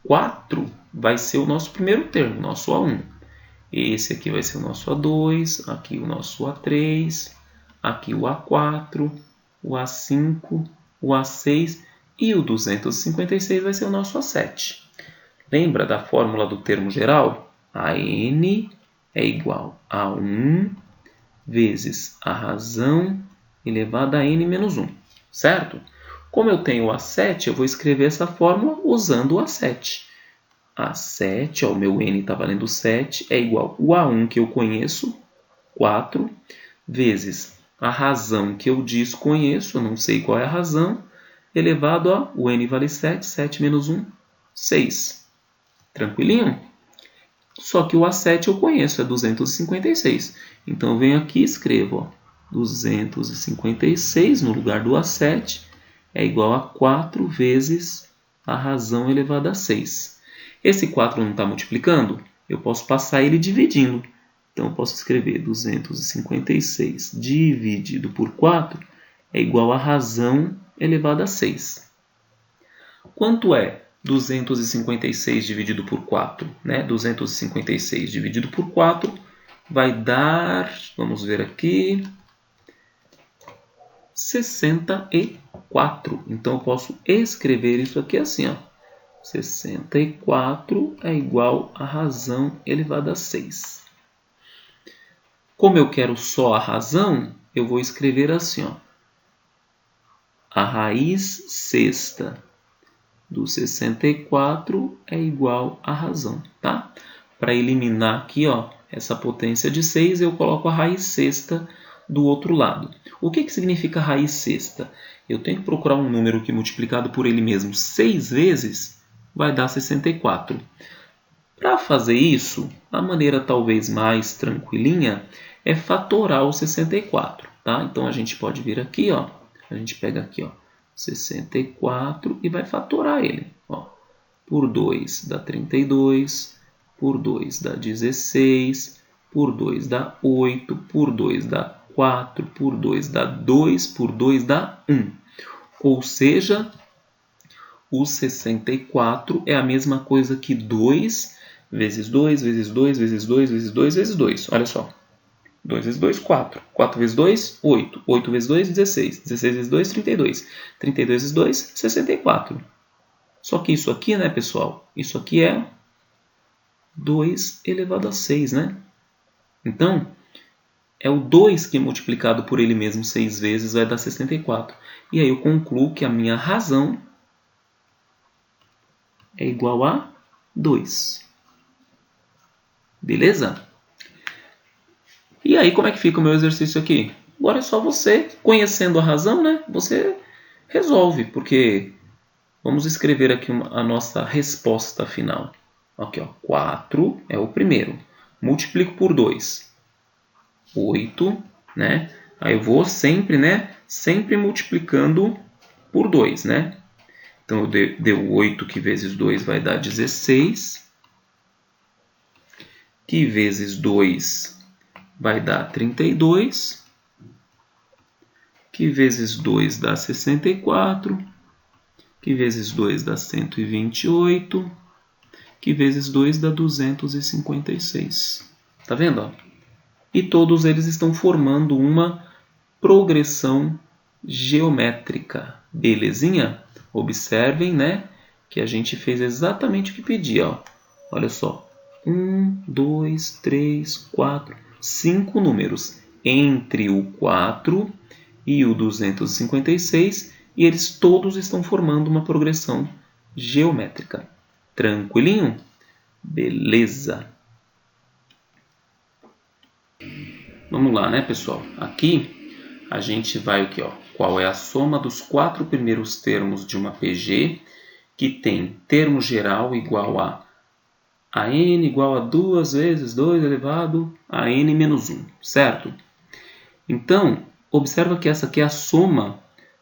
4 vai ser o nosso primeiro termo, nosso A1. Esse aqui vai ser o nosso A2, aqui o nosso A3, aqui o A4, o A5, o A6 e o 256 vai ser o nosso A7. Lembra da fórmula do termo geral? A n é igual a 1 vezes a razão elevada a n menos 1, certo? Como eu tenho o A7, eu vou escrever essa fórmula usando o A7. A7, ó, o meu n está valendo 7, é igual o A1 que eu conheço, 4, vezes a razão que eu desconheço, eu não sei qual é a razão, elevado a, o n vale 7, 7 menos 1, 6. Tranquilinho? Só que o A7 eu conheço, é 256. Então eu venho aqui e escrevo, ó, 256 no lugar do A7 é igual a 4 vezes a razão elevada a 6. Esse 4 não está multiplicando? Eu posso passar ele dividindo. Então eu posso escrever 256 dividido por 4 é igual a razão elevada a 6. Quanto é 256 dividido por 4, né? 256 dividido por 4 vai dar, vamos ver aqui, 64. Então eu posso escrever isso aqui assim, ó. 64 é igual a razão elevada a 6. Como eu quero só a razão, eu vou escrever assim, ó. A raiz sexta do 64 é igual à razão, tá? Para eliminar aqui, ó, essa potência de 6, eu coloco a raiz sexta do outro lado. O que significa raiz sexta? Eu tenho que procurar um número que multiplicado por ele mesmo 6 vezes vai dar 64. Para fazer isso, a maneira talvez mais tranquilinha é fatorar o 64, tá? Então a gente pode vir aqui, ó, a gente pega aqui, ó, 64 e vai fatorar ele. Ó. Por 2 dá 32, por 2 dá 16, por 2 dá 8, por 2 dá 4, por 2 dá 2, por 2 dá 1. Ou seja, o 64 é a mesma coisa que 2 vezes 2, vezes 2, vezes 2, vezes 2, vezes 2. Olha só. 2 vezes 2, 4. 4 vezes 2, 8. 8 vezes 2, 16. 16 vezes 2, 32. 32 vezes 2, 64. Só que isso aqui, né, pessoal? Isso aqui é 2 elevado a 6, né? Então, é o 2 que multiplicado por ele mesmo 6 vezes vai dar 64. E aí eu concluo que a minha razão é igual a 2. Beleza? E aí, como é que fica o meu exercício aqui? Agora é só você, conhecendo a razão, né? Você resolve, porque vamos escrever aqui a nossa resposta final. Aqui, ó, 4 é o primeiro. Multiplico por 2. 8, né? Aí eu vou sempre, né? Sempre multiplicando por 2, né? Então, deu 8 que vezes 2 vai dar 16. Que vezes 2 vai dar 32. Que vezes 2 dá 64. Que vezes 2 dá 128. Que vezes 2 dá 256. Tá vendo? Ó? E todos eles estão formando uma progressão geométrica. Belezinha? Observem, né, que a gente fez exatamente o que pedia. Ó. Olha só. 1, 2, 3, 4, 5 números entre o 4 e o 256 e eles todos estão formando uma progressão geométrica. Tranquilinho? Beleza. Vamos lá, né, pessoal? Aqui a gente vai aqui, ó. Qual é a soma dos 4 primeiros termos de uma PG que tem termo geral igual a n igual a 2 vezes 2 elevado a n menos 1, certo? Então, observa que essa aqui é a soma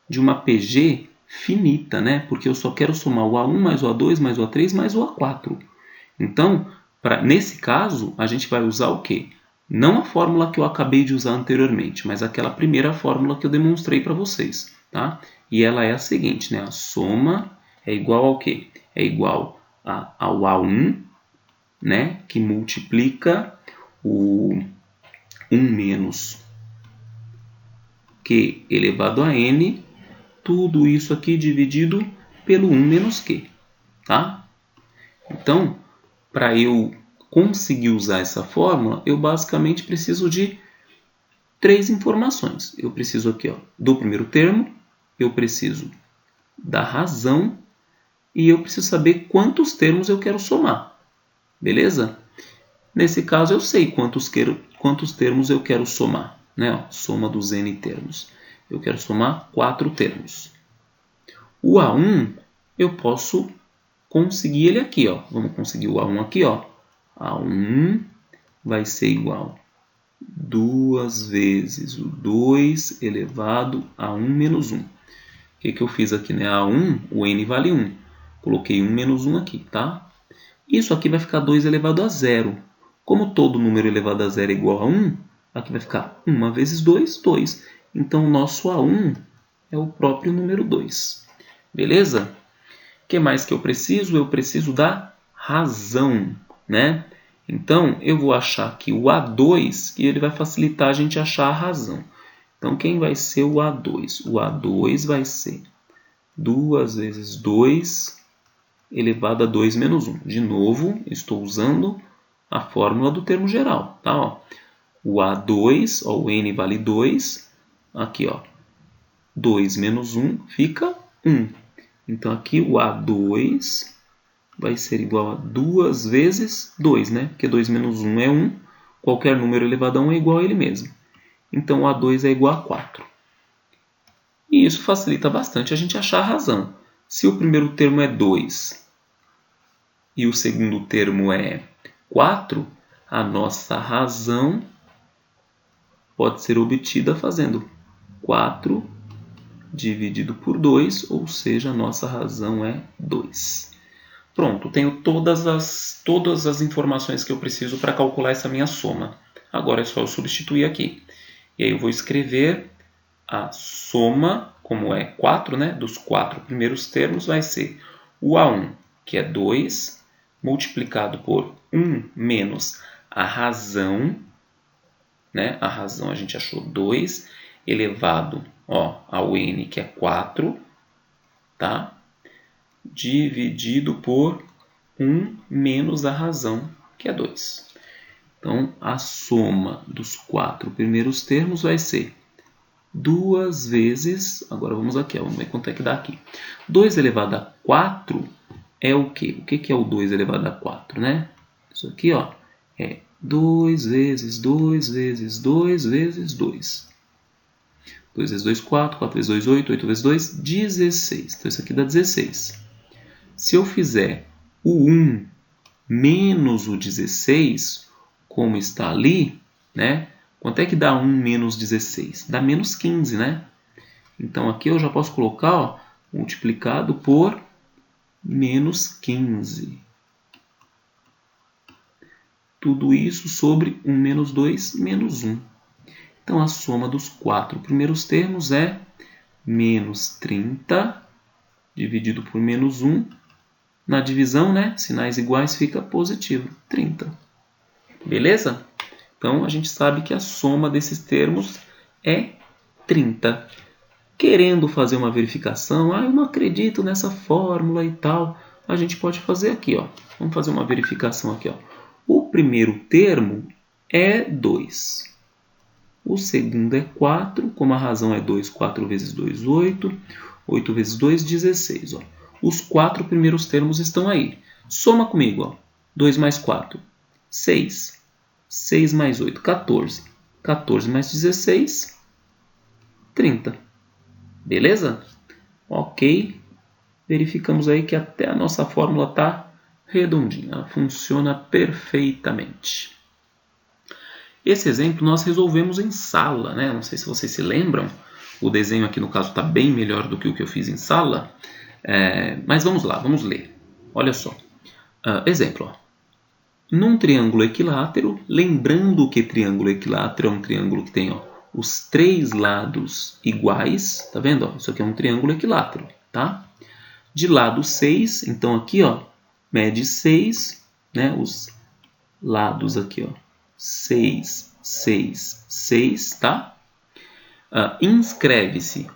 de uma PG finita, né? Porque eu só quero somar o A1 mais o A2 mais o A3 mais o A4. Então, nesse caso, a gente vai usar o quê? Não a fórmula que eu acabei de usar anteriormente, mas aquela primeira fórmula que eu demonstrei para vocês, tá? E ela é a seguinte, né? A soma é igual ao quê? É igual ao A1, né? Que multiplica o 1 menos Q elevado a N, tudo isso aqui dividido pelo 1 menos Q, tá? Então, para eu conseguir usar essa fórmula, eu basicamente preciso de 3 informações. Eu preciso aqui, ó, do primeiro termo, eu preciso da razão e eu preciso saber quantos termos eu quero somar. Beleza? Nesse caso, eu sei quantos termos eu quero somar. Né? Ó, soma dos n termos. Eu quero somar 4 termos. O A1, eu posso conseguir ele aqui. Ó. Vamos conseguir o A1 aqui. Ó. A1 vai ser igual a 2 vezes o 2 elevado a 1 menos 1. O que eu fiz aqui? Né? A1, o n vale 1. Coloquei 1 menos 1 aqui, tá? Isso aqui vai ficar 2 elevado a 0. Como todo número elevado a 0 é igual a 1, aqui vai ficar 1 vezes 2, 2. Então, o nosso A1 é o próprio número 2. Beleza? O que mais que eu preciso? Eu preciso da razão, né? Então, eu vou achar aqui o A2 e ele vai facilitar a gente achar a razão. Então, quem vai ser o A2? O A2 vai ser 2 vezes 2 elevado a 2 menos 1. De novo, estou usando a fórmula do termo geral. Tá? Ó, o A2, ó, o n vale 2. Aqui, ó, 2 menos 1 fica 1. Então, aqui o A2 vai ser igual a 2 vezes 2, né? Porque 2 menos 1 é 1. Qualquer número elevado a 1 é igual a ele mesmo. Então, o A2 é igual a 4. E isso facilita bastante a gente achar a razão. Se o primeiro termo é 2 e o segundo termo é 4, a nossa razão pode ser obtida fazendo 4 dividido por 2, ou seja, a nossa razão é 2. Pronto, tenho todas as informações que eu preciso para calcular essa minha soma. Agora é só eu substituir aqui. E aí eu vou escrever a soma, como é 4, né, dos 4 primeiros termos, vai ser o A1, que é 2, multiplicado por 1 menos a razão, né, a razão a gente achou 2, elevado, ó, ao n, que é 4, tá? Dividido por 1 menos a razão, que é 2. Então, a soma dos 4 primeiros termos vai ser 2 vezes... Agora vamos aqui, ó, vamos ver quanto é que dá aqui. 2 elevado a 4 é o quê? O que é o 2 elevado a 4, né? Isso aqui, ó, é 2 vezes 2 vezes 2 vezes 2. 2 vezes 2, 4. 4 vezes 2, 8. 8 vezes 2, 16. Então, isso aqui dá 16. Se eu fizer o 1 menos o 16, como está ali, né? Quanto é que dá 1 menos 16? Dá menos 15, né? Então, aqui eu já posso colocar, ó, multiplicado por menos 15. Tudo isso sobre 1 menos 2 menos 1. Então, a soma dos 4 primeiros termos é menos 30 dividido por menos 1. Na divisão, né, sinais iguais, fica positivo, 30. Beleza? Então, a gente sabe que a soma desses termos é 30. Querendo fazer uma verificação, eu não acredito nessa fórmula e tal, a gente pode fazer aqui, ó. Vamos fazer uma verificação aqui, ó. O primeiro termo é 2. O segundo é 4, como a razão é 2, 4 vezes 2, 8. 8 vezes 2, 16. Ó. Os 4 primeiros termos estão aí. Soma comigo. Ó. 2 mais 4, 6. 6 mais 8, 14. 14 mais 16, 30. Beleza? Ok. Verificamos aí que até a nossa fórmula está redondinha. Ela funciona perfeitamente. Esse exemplo nós resolvemos em sala, né? Não sei se vocês se lembram. O desenho aqui no caso está bem melhor do que o que eu fiz em sala. Mas vamos lá, vamos ler. Olha só. Exemplo. Ó. Num triângulo equilátero, lembrando que triângulo equilátero é um triângulo que tem, ó, os 3 lados iguais. Tá vendo? Ó? Isso aqui é um triângulo equilátero. Tá? De lado 6, então aqui, ó, mede 6, né? Os lados aqui, ó. 6, 6, 6, tá? Inscreve-se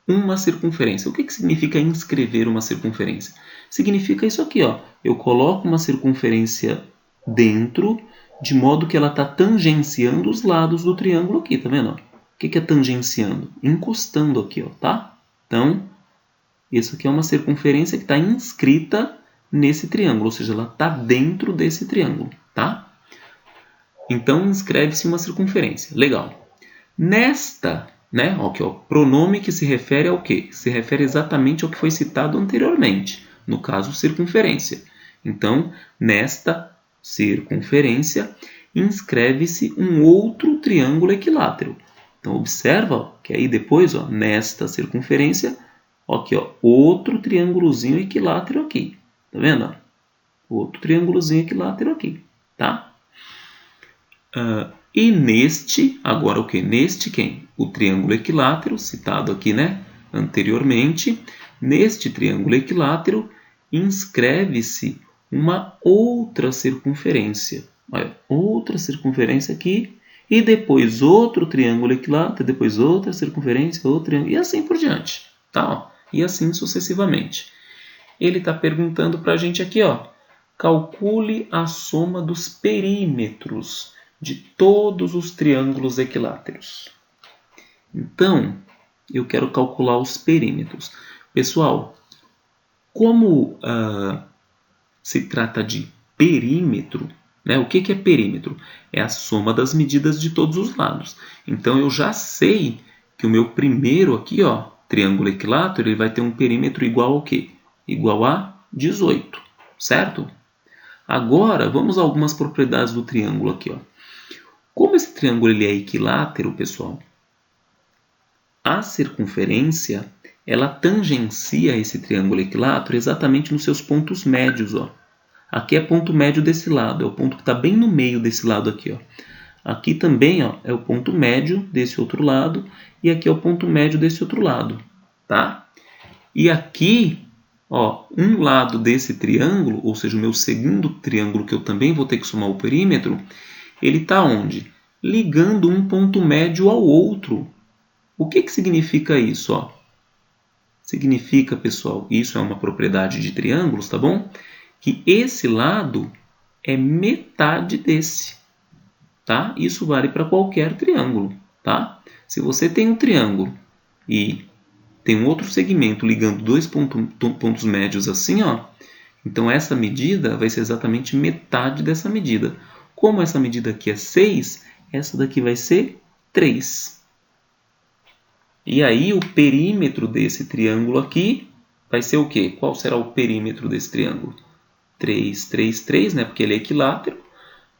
uma circunferência. O que significa inscrever uma circunferência? Significa isso aqui, ó. Eu coloco uma circunferência dentro, de modo que ela está tangenciando os lados do triângulo aqui, tá vendo? Ó? O que é tangenciando? Encostando aqui, ó, tá? Então, isso aqui é uma circunferência que está inscrita nesse triângulo, ou seja, ela está dentro desse triângulo, tá? Então, inscreve-se uma circunferência. Legal. Nesta, né, aqui, ó, pronome que se refere ao quê? Se refere exatamente ao que foi citado anteriormente. No caso, circunferência. Então, nesta circunferência, inscreve-se um outro triângulo equilátero. Então, observa, ó, que aí depois, ó, nesta circunferência, aqui, ó, outro triângulozinho equilátero aqui. Tá vendo? Ó? Outro triângulozinho equilátero aqui. Tá? E neste, agora o que? Neste quem? O triângulo equilátero, citado aqui, né? Anteriormente. Neste triângulo equilátero, inscreve-se uma outra circunferência. Olha, outra circunferência aqui. E depois outro triângulo equilátero, depois outra circunferência, outro triângulo, e assim por diante. Tá? Ó, e assim sucessivamente. Ele está perguntando para a gente aqui, ó. Calcule a soma dos perímetros de todos os triângulos equiláteros. Então, eu quero calcular os perímetros. Pessoal, como se trata de perímetro, né? O que é perímetro? É a soma das medidas de todos os lados. Então, eu já sei que o meu primeiro aqui, ó, triângulo equilátero, ele vai ter um perímetro igual ao quê? Igual a 18, certo? Agora, vamos a algumas propriedades do triângulo aqui, ó. Como esse triângulo ele é equilátero, pessoal, a circunferência ela tangencia esse triângulo equilátero exatamente nos seus pontos médios. Ó. Aqui é ponto médio desse lado, é o ponto que está bem no meio desse lado aqui. Ó. Aqui também ó, é o ponto médio desse outro lado e aqui é o ponto médio desse outro lado. Tá? E aqui, ó, um lado desse triângulo, ou seja, o meu segundo triângulo que eu também vou ter que somar o perímetro, ele está onde? Ligando um ponto médio ao outro. O que significa isso? Ó? Significa, pessoal, isso é uma propriedade de triângulos, tá bom? Que esse lado é metade desse. Tá? Isso vale para qualquer triângulo. Tá? Se você tem um triângulo e tem um outro segmento ligando dois pontos médios assim, ó, então essa medida vai ser exatamente metade dessa medida. Como essa medida aqui é 6, essa daqui vai ser 3. E aí o perímetro desse triângulo aqui vai ser o quê? Qual será o perímetro desse triângulo? 3, 3, 3, né? Porque ele é equilátero.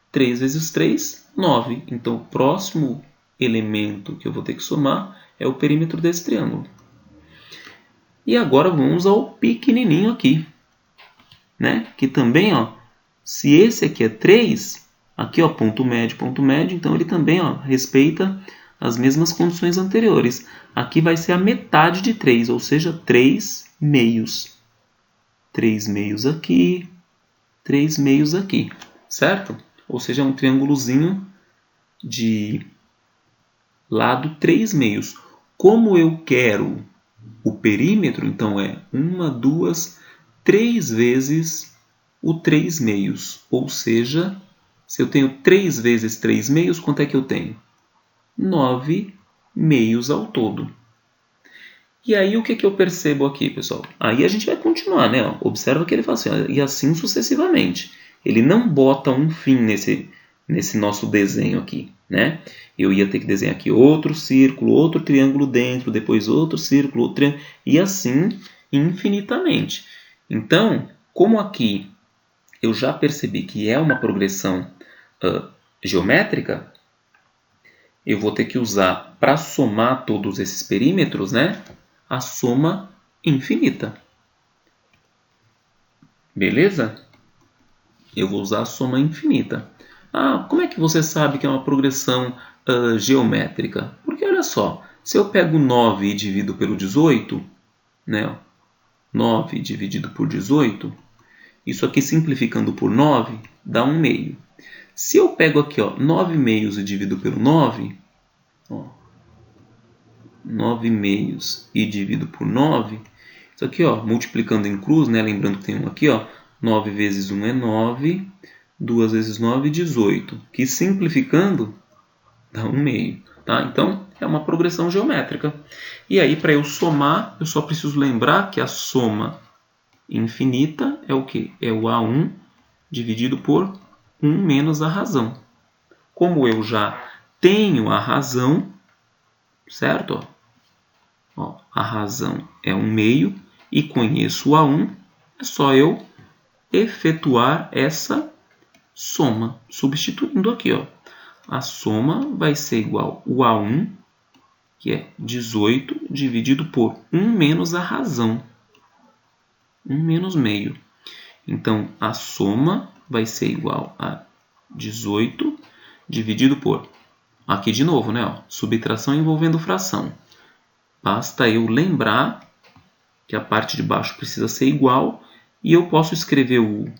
3 vezes 3, 9. Então, o próximo elemento que eu vou ter que somar é o perímetro desse triângulo. E agora vamos ao pequenininho aqui, né? Que também, ó, se esse aqui é 3, aqui, ó, ponto médio, então ele também, ó, respeita as mesmas condições anteriores. Aqui vai ser a metade de 3, ou seja, 3 meios. 3 meios aqui, 3 meios aqui, certo? Ou seja, é um triângulozinho de lado 3 meios. Como eu quero o perímetro, então é 1, 2, 3 vezes o 3 meios. Ou seja, se eu tenho 3 vezes 3 meios, quanto é que eu tenho? 9 meios ao todo. E aí o que eu percebo aqui, pessoal? Aí a gente vai continuar, né? Observa que ele fala assim, e assim sucessivamente. Ele não bota um fim nesse nosso desenho aqui, né? Eu ia ter que desenhar aqui outro círculo, outro triângulo dentro, depois outro círculo, outro triângulo, e assim infinitamente. Então, como aqui eu já percebi que é uma progressão geométrica, eu vou ter que usar, para somar todos esses perímetros, né, a soma infinita. Beleza? Eu vou usar a soma infinita. Ah, como é que você sabe que é uma progressão geométrica? Porque olha só, se eu pego 9 e divido pelo 18, né, 9 dividido por 18, isso aqui simplificando por 9, dá 1 meio. Se eu pego aqui, ó, 9 meios e divido pelo 9, ó, 9 meios e divido por 9, isso aqui, ó, multiplicando em cruz, né, lembrando que tem um aqui, ó, 9 vezes 1 é 9, 2 vezes 9, 18, que simplificando dá 1 meio. Tá? Então, é uma progressão geométrica. E aí, para eu somar, eu só preciso lembrar que a soma infinita é o quê? É o A1 dividido por 1 menos a razão. Como eu já tenho a razão, certo? Ó, a razão é 1 meio e conheço o A1, é só eu efetuar essa soma, substituindo aqui, ó. A soma vai ser igual ao A1, que é 18, dividido por 1 menos a razão. 1 menos meio. Então, a soma vai ser igual a 18 dividido por... Aqui de novo, né? Ó, subtração envolvendo fração. Basta eu lembrar que a parte de baixo precisa ser igual e eu posso escrever o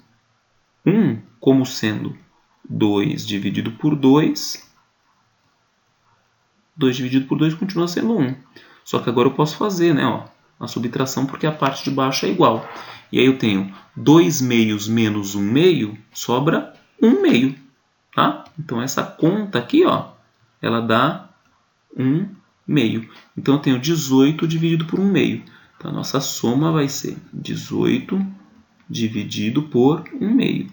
1 como sendo 2 dividido por 2. 2 dividido por 2 continua sendo 1. Só que agora eu posso fazer, né, ó, a subtração porque a parte de baixo é igual. E aí eu tenho 2 meios menos 1 meio, sobra 1 meio. Tá? Então essa conta aqui, ó, ela dá 1 meio. Então eu tenho 18 dividido por 1 meio. Então a nossa soma vai ser 18 dividido por 1 meio.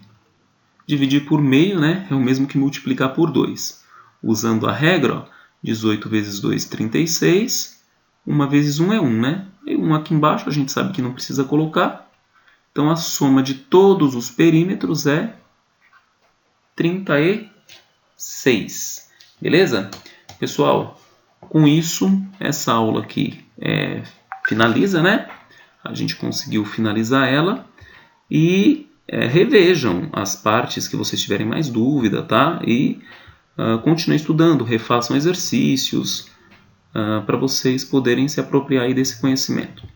Dividir por meio, né, é o mesmo que multiplicar por 2. Usando a regra, ó, 18 vezes 2, 36. 1 vezes 1 é 1, né? E 1 aqui embaixo a gente sabe que não precisa colocar. Então a soma de todos os perímetros é 36. Beleza? Pessoal, com isso, essa aula aqui finaliza, né? A gente conseguiu finalizar ela. E revejam as partes que vocês tiverem mais dúvida, tá? E continuem estudando, refaçam exercícios para vocês poderem se apropriar aí desse conhecimento.